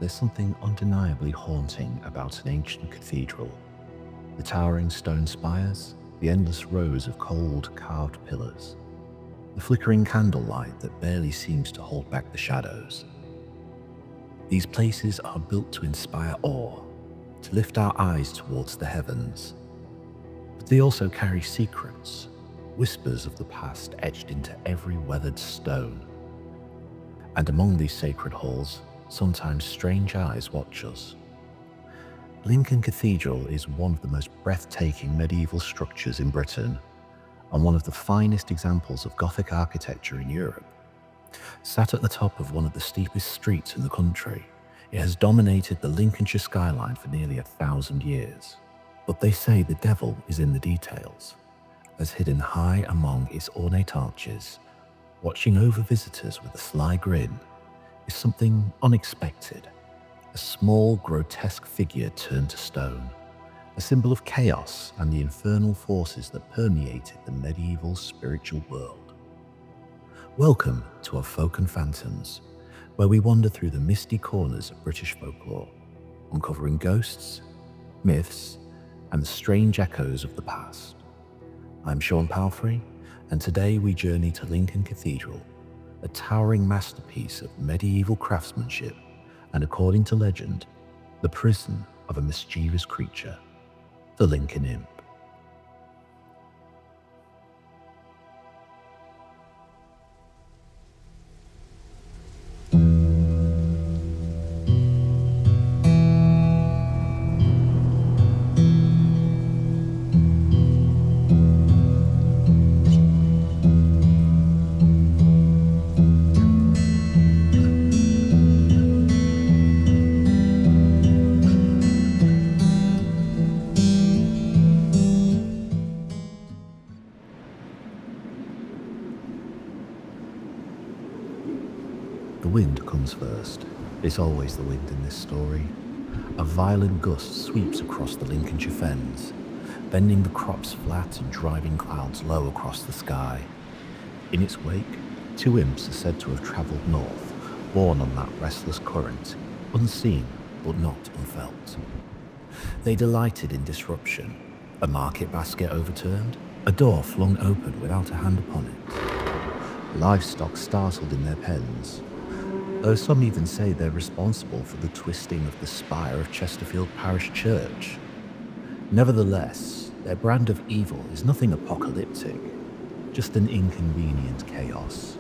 there's something undeniably haunting about an ancient cathedral. The towering stone spires, the endless rows of cold carved pillars, the flickering candlelight that barely seems to hold back the shadows. These places are built to inspire awe, to lift our eyes towards the heavens. But they also carry secrets, whispers of the past etched into every weathered stone. And among these sacred halls, sometimes strange eyes watch us. Lincoln Cathedral is one of the most breathtaking medieval structures in Britain, and one of the finest examples of Gothic architecture in Europe. Sat at the top of one of the steepest streets in the country, it has dominated the Lincolnshire skyline for nearly 1,000 years. But they say the devil is in the details, as hidden high among its ornate arches, watching over visitors with a sly grin, is something unexpected. A small, grotesque figure turned to stone, a symbol of chaos and the infernal forces that permeated the medieval spiritual world. Welcome to our Folk and Phantoms, where we wander through the misty corners of British folklore, uncovering ghosts, myths, and the strange echoes of the past. I'm Sean Palfrey, and today we journey to Lincoln Cathedral, a towering masterpiece of medieval craftsmanship and, according to legend, the prison of a mischievous creature, the Lincoln Imp. The wind comes first. It's always the wind in this story. A violent gust sweeps across the Lincolnshire fens, bending the crops flat and driving clouds low across the sky. In its wake, two imps are said to have travelled north, borne on that restless current, unseen but not unfelt. They delighted in disruption, a market basket overturned, a door flung open without a hand upon it, livestock startled in their pens, though some even say they're responsible for the twisting of the spire of Chesterfield Parish Church. Nevertheless, their brand of evil is nothing apocalyptic, just an inconvenient chaos.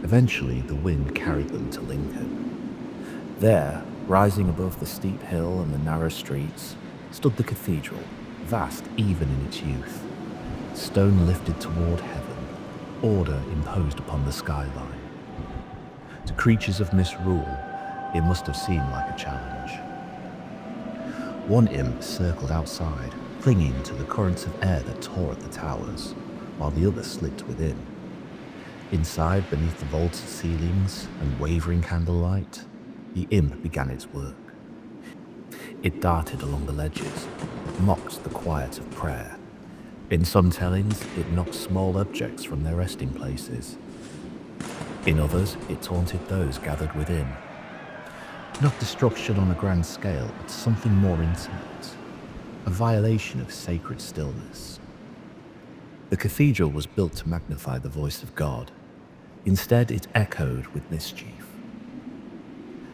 Eventually, the wind carried them to Lincoln. There, rising above the steep hill and the narrow streets, stood the cathedral, vast even in its youth. Stone lifted toward heaven, order imposed upon the skyline. To creatures of misrule, it must have seemed like a challenge. One imp circled outside, clinging to the currents of air that tore at the towers, while the other slipped within. Inside, beneath the vaulted ceilings and wavering candlelight, the imp began its work. It darted along the ledges, mocked the quiet of prayer. In some tellings, it knocked small objects from their resting places. In others, it taunted those gathered within. Not destruction on a grand scale, but something more intimate, a violation of sacred stillness. The cathedral was built to magnify the voice of God. Instead, it echoed with mischief.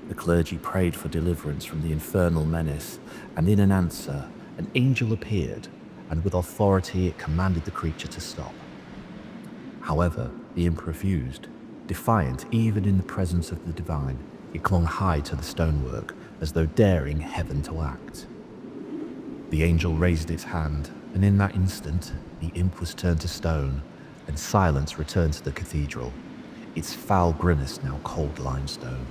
The clergy prayed for deliverance from the infernal menace, and in an answer, an angel appeared, and with authority it commanded the creature to stop. However, the imp refused. Defiant even in the presence of the divine, it clung high to the stonework, as though daring heaven to act. The angel raised its hand, and in that instant, the imp was turned to stone, and silence returned to the cathedral, its foul grimace now cold limestone.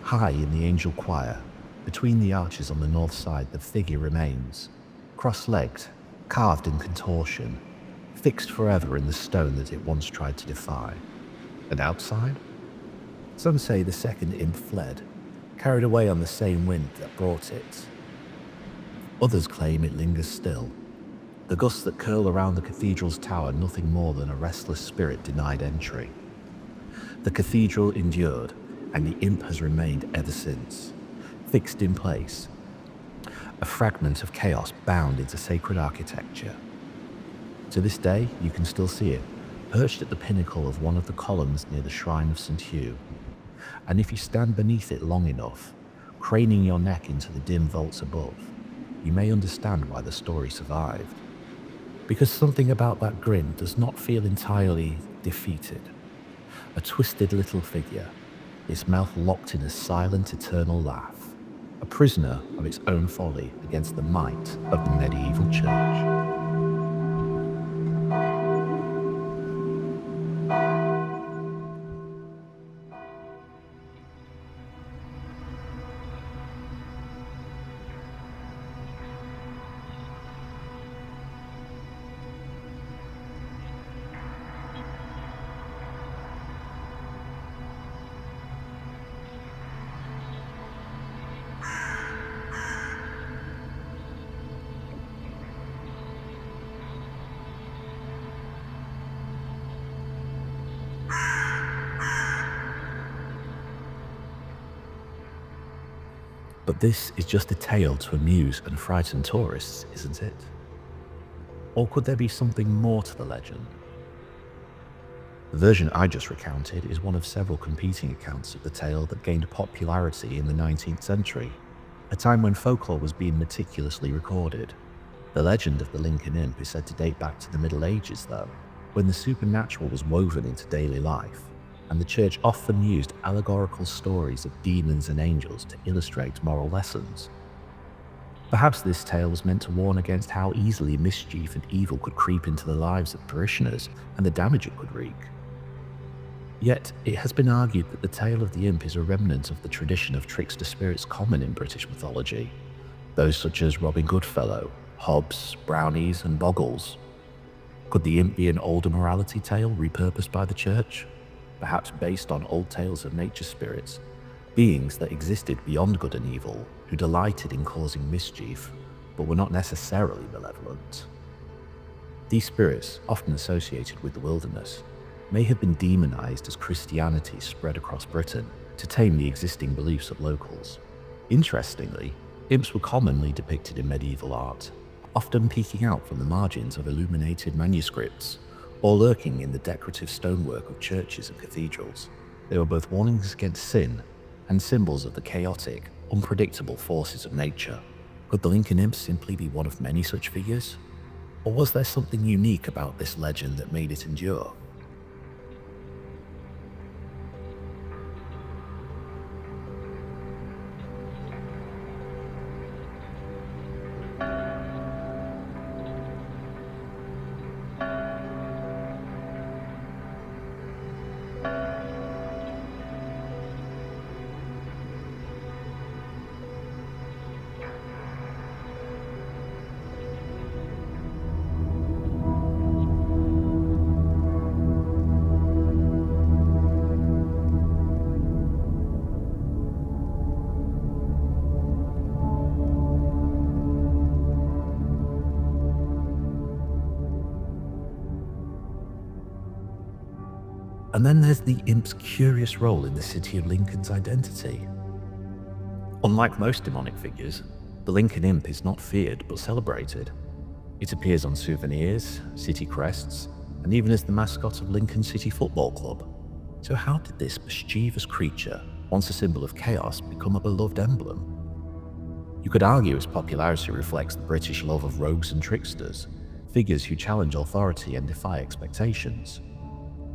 High in the angel choir, between the arches on the north side, the figure remains, cross-legged, carved in contortion, fixed forever in the stone that it once tried to defy. And outside? Some say the second imp fled, carried away on the same wind that brought it. Others claim it lingers still, the gusts that curl around the cathedral's tower nothing more than a restless spirit denied entry. The cathedral endured, and the imp has remained ever since, fixed in place, a fragment of chaos bound into sacred architecture. To this day, you can still see it, perched at the pinnacle of one of the columns near the shrine of St. Hugh. And if you stand beneath it long enough, craning your neck into the dim vaults above, you may understand why the story survived. Because something about that grin does not feel entirely defeated. A twisted little figure, its mouth locked in a silent, eternal laugh, a prisoner of its own folly against the might of the medieval church. But this is just a tale to amuse and frighten tourists, isn't it? Or could there be something more to the legend? The version I just recounted is one of several competing accounts of the tale that gained popularity in the 19th century, a time when folklore was being meticulously recorded. The legend of the Lincoln Imp is said to date back to the Middle Ages, though, when the supernatural was woven into daily life, and the church often used allegorical stories of demons and angels to illustrate moral lessons. Perhaps this tale was meant to warn against how easily mischief and evil could creep into the lives of parishioners and the damage it could wreak. Yet, it has been argued that the tale of the imp is a remnant of the tradition of trickster spirits common in British mythology, those such as Robin Goodfellow, Hobbs, Brownies, and Boggles. Could the imp be an older morality tale repurposed by the church? Perhaps based on old tales of nature spirits, beings that existed beyond good and evil, who delighted in causing mischief, but were not necessarily malevolent. These spirits, often associated with the wilderness, may have been demonized as Christianity spread across Britain to tame the existing beliefs of locals. Interestingly, imps were commonly depicted in medieval art, often peeking out from the margins of illuminated manuscripts, or lurking in the decorative stonework of churches and cathedrals. They were both warnings against sin and symbols of the chaotic, unpredictable forces of nature. Could the Lincoln Imp simply be one of many such figures? Or was there something unique about this legend that made it endure? And then there's the imp's curious role in the city of Lincoln's identity. Unlike most demonic figures, the Lincoln Imp is not feared but celebrated. It appears on souvenirs, city crests, and even as the mascot of Lincoln City Football Club. So how did this mischievous creature, once a symbol of chaos, become a beloved emblem? You could argue its popularity reflects the British love of rogues and tricksters, figures who challenge authority and defy expectations.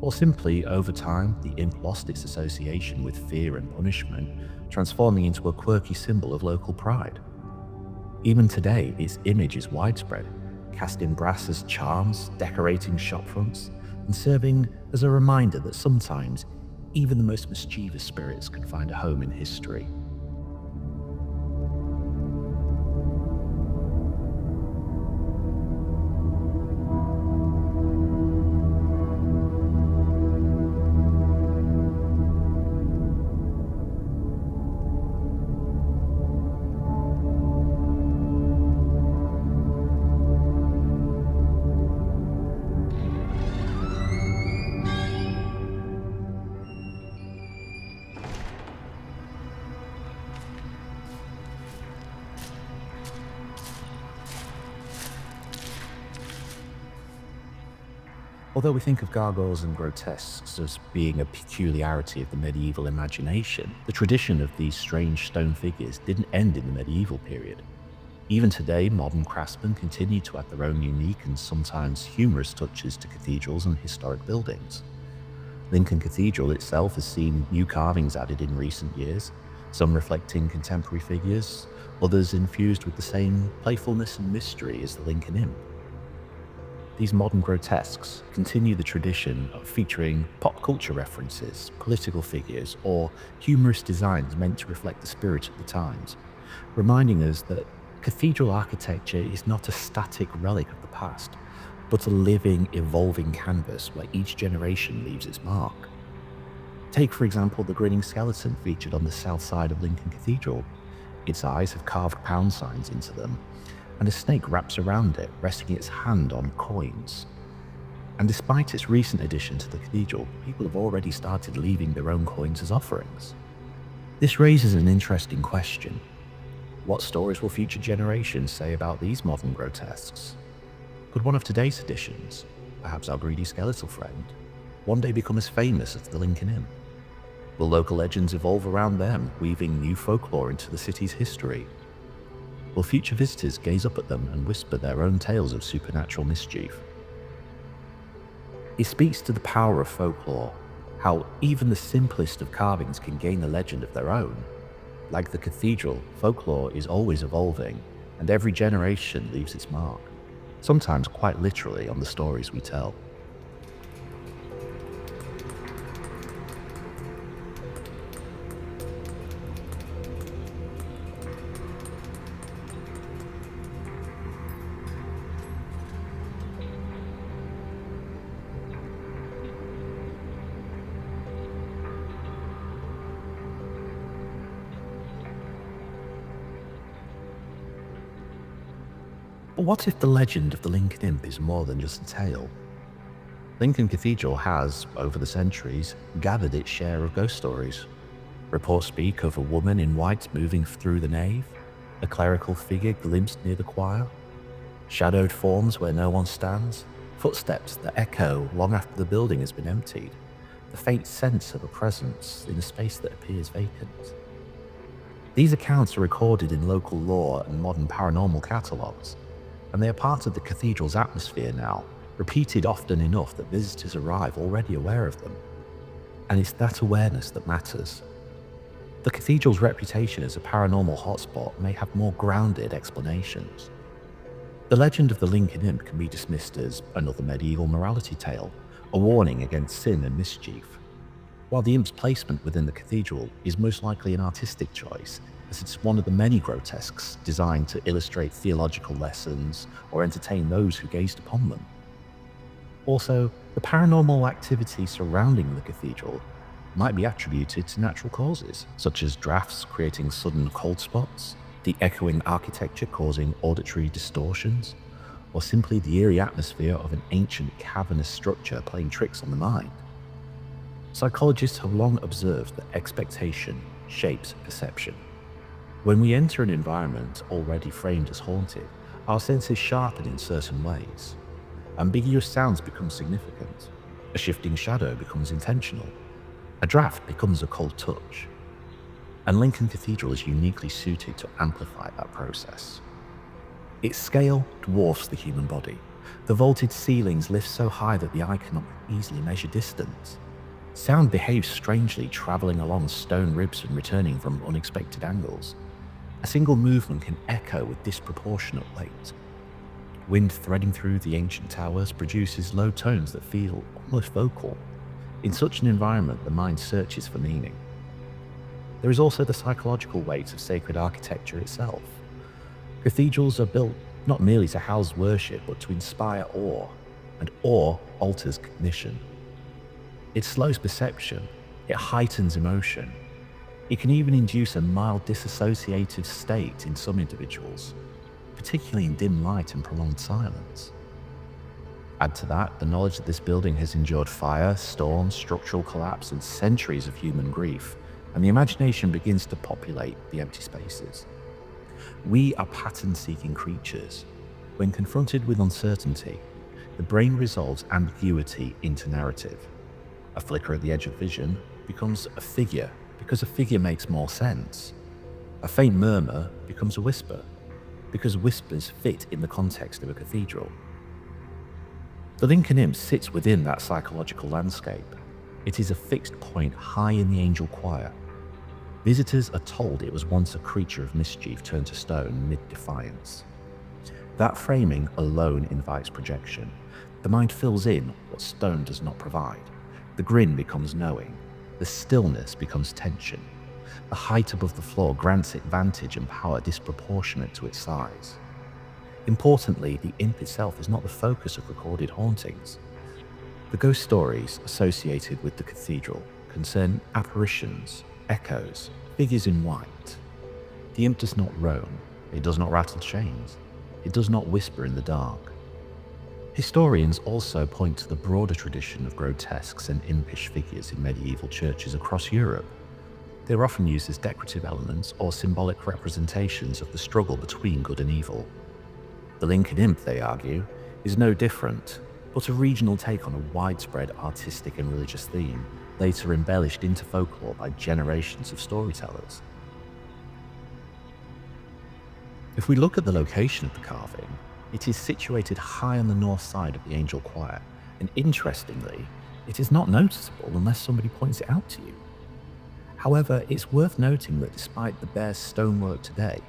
Or simply, over time, the imp lost its association with fear and punishment, transforming into a quirky symbol of local pride. Even today, its image is widespread, cast in brass as charms, decorating shopfronts, and serving as a reminder that sometimes even the most mischievous spirits can find a home in history. Although we think of gargoyles and grotesques as being a peculiarity of the medieval imagination, the tradition of these strange stone figures didn't end in the medieval period. Even today, modern craftsmen continue to add their own unique and sometimes humorous touches to cathedrals and historic buildings. Lincoln Cathedral itself has seen new carvings added in recent years, some reflecting contemporary figures, others infused with the same playfulness and mystery as the Lincoln Imp. These modern grotesques continue the tradition of featuring pop culture references, political figures, or humorous designs meant to reflect the spirit of the times, reminding us that cathedral architecture is not a static relic of the past, but a living, evolving canvas where each generation leaves its mark. Take, for example, the grinning skeleton featured on the south side of Lincoln Cathedral. Its eyes have carved pound signs into them, and a snake wraps around it, resting its hand on coins. And despite its recent addition to the cathedral, people have already started leaving their own coins as offerings. This raises an interesting question. What stories will future generations say about these modern grotesques? Could one of today's additions, perhaps our greedy skeletal friend, one day become as famous as the Lincoln Imp? Will local legends evolve around them, weaving new folklore into the city's history? Will future visitors gaze up at them and whisper their own tales of supernatural mischief? It speaks to the power of folklore, how even the simplest of carvings can gain a legend of their own. Like the cathedral, folklore is always evolving, and every generation leaves its mark, sometimes quite literally on the stories we tell. But what if the legend of the Lincoln Imp is more than just a tale? Lincoln Cathedral has, over the centuries, gathered its share of ghost stories. Reports speak of a woman in white moving through the nave, a clerical figure glimpsed near the choir, shadowed forms where no one stands, footsteps that echo long after the building has been emptied, the faint sense of a presence in a space that appears vacant. These accounts are recorded in local lore and modern paranormal catalogues, and they are part of the cathedral's atmosphere now, repeated often enough that visitors arrive already aware of them. And it's that awareness that matters. The cathedral's reputation as a paranormal hotspot may have more grounded explanations. The legend of the Lincoln Imp can be dismissed as another medieval morality tale, a warning against sin and mischief, while the imp's placement within the cathedral is most likely an artistic choice, as it's one of the many grotesques designed to illustrate theological lessons or entertain those who gazed upon them. Also, the paranormal activity surrounding the cathedral might be attributed to natural causes, such as drafts creating sudden cold spots, the echoing architecture causing auditory distortions, or simply the eerie atmosphere of an ancient cavernous structure playing tricks on the mind. Psychologists have long observed that expectation shapes perception. When we enter an environment already framed as haunted, our senses sharpen in certain ways. Ambiguous sounds become significant. A shifting shadow becomes intentional. A draft becomes a cold touch. And Lincoln Cathedral is uniquely suited to amplify that process. Its scale dwarfs the human body. The vaulted ceilings lift so high that the eye cannot easily measure distance. Sound behaves strangely, traveling along stone ribs and returning from unexpected angles. A single movement can echo with disproportionate weight. Wind threading through the ancient towers produces low tones that feel almost vocal. In such an environment, the mind searches for meaning. There is also the psychological weight of sacred architecture itself. Cathedrals are built not merely to house worship, but to inspire awe, and awe alters cognition. It slows perception, it heightens emotion. It can even induce a mild dissociative state in some individuals, particularly in dim light and prolonged silence. Add to that the knowledge that this building has endured fire, storms, structural collapse, and centuries of human grief, and the imagination begins to populate the empty spaces. We are pattern-seeking creatures. When confronted with uncertainty, the brain resolves ambiguity into narrative. A flicker at the edge of vision becomes a figure because a figure makes more sense. A faint murmur becomes a whisper because whispers fit in the context of a cathedral. The Lincoln Imp sits within that psychological landscape. It is a fixed point high in the angel choir. Visitors are told it was once a creature of mischief turned to stone mid-defiance. That framing alone invites projection. The mind fills in what stone does not provide. The grin becomes knowing. The stillness becomes tension. The height above the floor grants it vantage and power disproportionate to its size. Importantly, the imp itself is not the focus of recorded hauntings. The ghost stories associated with the cathedral concern apparitions, echoes, figures in white. The imp does not roam, it does not rattle chains, it does not whisper in the dark. Historians also point to the broader tradition of grotesques and impish figures in medieval churches across Europe. They are often used as decorative elements or symbolic representations of the struggle between good and evil. The Lincoln Imp, they argue, is no different, but a regional take on a widespread artistic and religious theme, later embellished into folklore by generations of storytellers. If we look at the location of the carving, it is situated high on the north side of the angel choir, and interestingly, it is not noticeable unless somebody points it out to you. However, it's worth noting that despite the bare stonework today,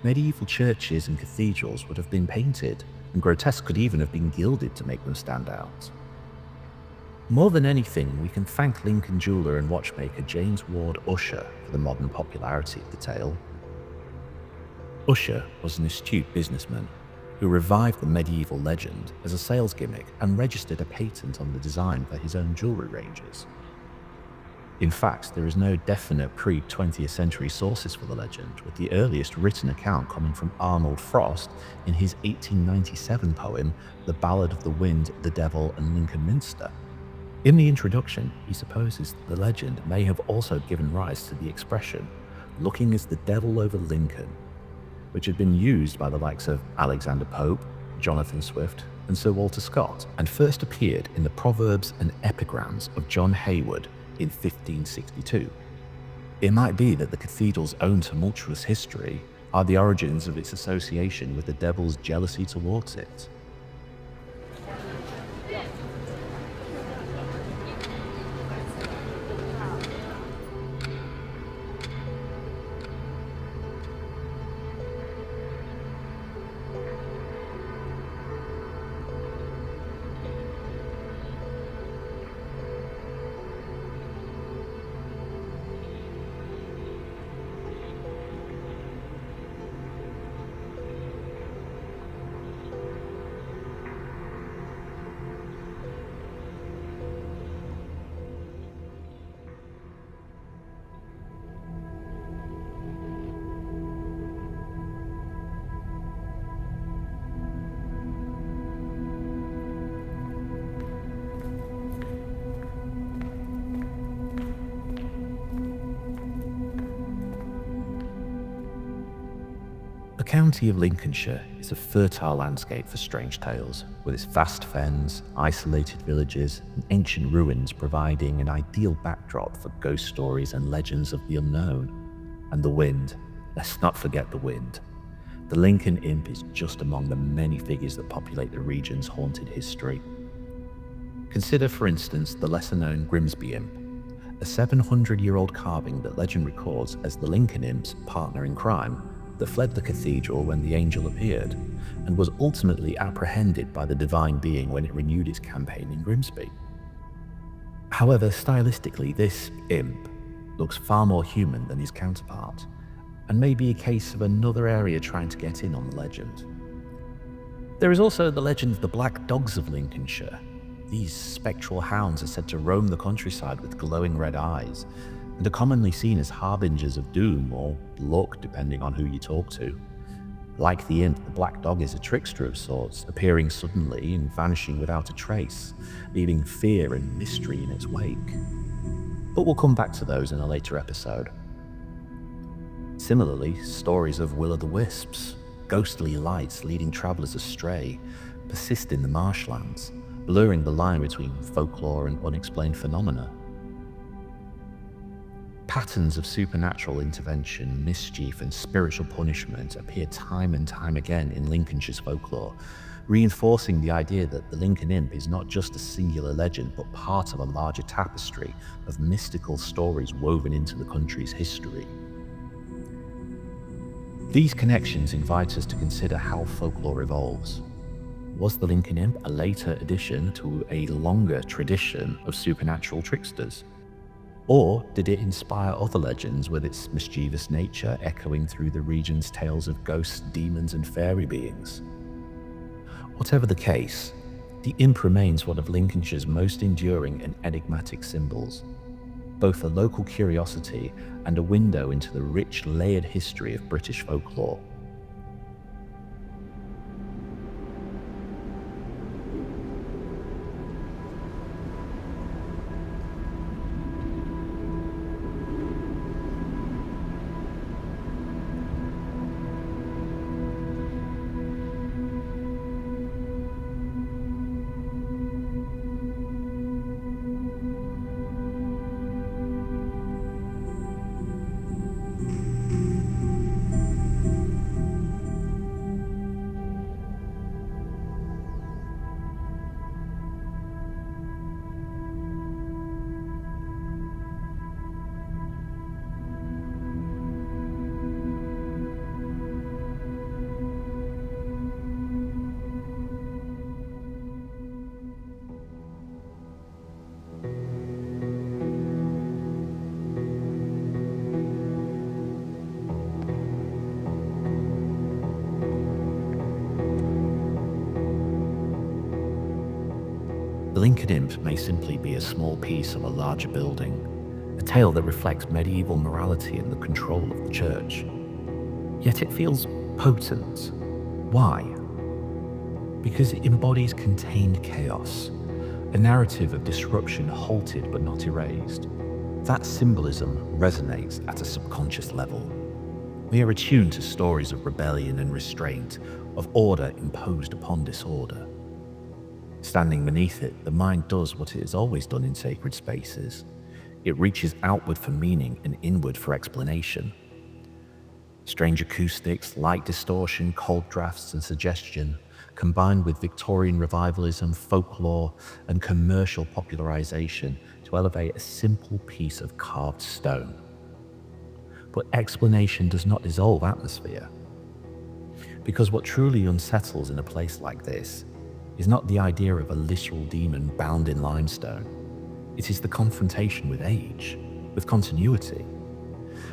medieval churches and cathedrals would have been painted, and grotesques could even have been gilded to make them stand out. More than anything, we can thank Lincoln jeweller and watchmaker James Ward Usher for the modern popularity of the tale. Usher was an astute businessman who revived the medieval legend as a sales gimmick and registered a patent on the design for his own jewellery ranges. In fact, there is no definite pre-20th century sources for the legend, with the earliest written account coming from Arnold Frost in his 1897 poem, The Ballad of the Wind, the Devil and Lincoln Minster. In the introduction, he supposes that the legend may have also given rise to the expression, looking as the devil over Lincoln, which had been used by the likes of Alexander Pope, Jonathan Swift, and Sir Walter Scott, and first appeared in the Proverbs and Epigrams of John Hayward in 1562. It might be that the cathedral's own tumultuous history are the origins of its association with the devil's jealousy towards it. The county of Lincolnshire is a fertile landscape for strange tales, with its vast fens, isolated villages, and ancient ruins providing an ideal backdrop for ghost stories and legends of the unknown. And the wind, let's not forget the wind. The Lincoln Imp is just among the many figures that populate the region's haunted history. Consider, for instance, the lesser-known Grimsby Imp, a 700-year-old carving that legend records as the Lincoln Imp's partner in crime, that fled the cathedral when the angel appeared, and was ultimately apprehended by the divine being when it renewed its campaign in Grimsby. However, stylistically, this imp looks far more human than his counterpart, and may be a case of another area trying to get in on the legend. There is also the legend of the Black Dogs of Lincolnshire. These spectral hounds are said to roam the countryside with glowing red eyes, and are commonly seen as harbingers of doom or luck depending on who you talk to. Like the imp, the black dog is a trickster of sorts, appearing suddenly and vanishing without a trace, leaving fear and mystery in its wake. But we'll come back to those in a later episode. Similarly, stories of will-o'-the-wisps, ghostly lights leading travellers astray, persist in the marshlands, blurring the line between folklore and unexplained phenomena. Patterns of supernatural intervention, mischief, and spiritual punishment appear time and time again in Lincolnshire's folklore, reinforcing the idea that the Lincoln Imp is not just a singular legend, but part of a larger tapestry of mystical stories woven into the country's history. These connections invite us to consider how folklore evolves. Was the Lincoln Imp a later addition to a longer tradition of supernatural tricksters? Or did it inspire other legends with its mischievous nature echoing through the region's tales of ghosts, demons, and fairy beings? Whatever the case, the Imp remains one of Lincolnshire's most enduring and enigmatic symbols, both a local curiosity and a window into the rich, layered history of British folklore. The Lincoln Imp may simply be a small piece of a larger building, a tale that reflects medieval morality and the control of the church. Yet it feels potent. Why? Because it embodies contained chaos, a narrative of disruption halted but not erased. That symbolism resonates at a subconscious level. We are attuned to stories of rebellion and restraint, of order imposed upon disorder. Standing beneath it, the mind does what it has always done in sacred spaces. It reaches outward for meaning and inward for explanation. Strange acoustics, light distortion, cold drafts, and suggestion, combined with Victorian revivalism, folklore, and commercial popularization to elevate a simple piece of carved stone. But explanation does not dissolve atmosphere. Because what truly unsettles in a place like this is not the idea of a literal demon bound in limestone. It is the confrontation with age, with continuity,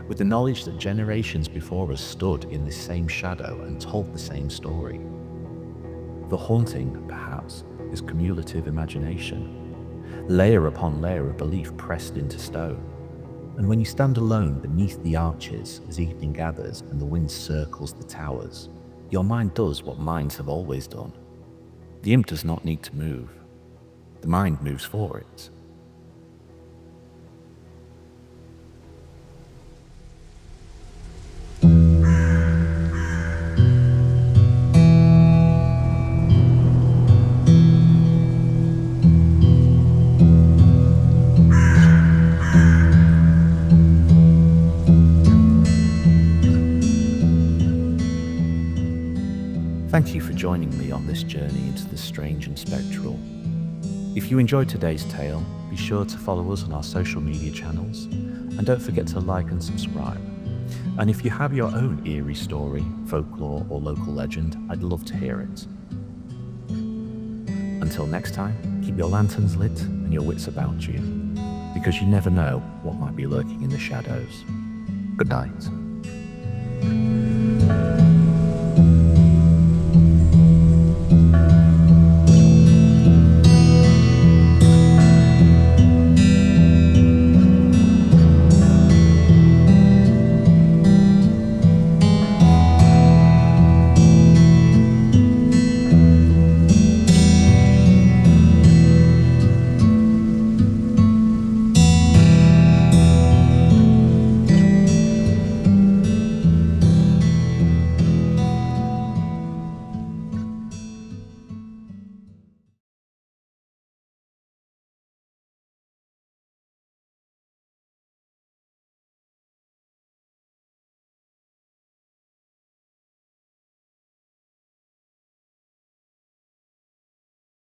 with the knowledge that generations before us stood in this same shadow and told the same story. The haunting, perhaps, is cumulative imagination, layer upon layer of belief pressed into stone. And when you stand alone beneath the arches as evening gathers and the wind circles the towers, your mind does what minds have always done. The imp does not need to move. The mind moves for it. Thank you for joining me on this journey into the strange and spectral. If you enjoyed today's tale, be sure to follow us on our social media channels, and don't forget to like and subscribe. And if you have your own eerie story, folklore, or local legend, I'd love to hear it. Until next time, keep your lanterns lit and your wits about you, because you never know what might be lurking in the shadows. Good night.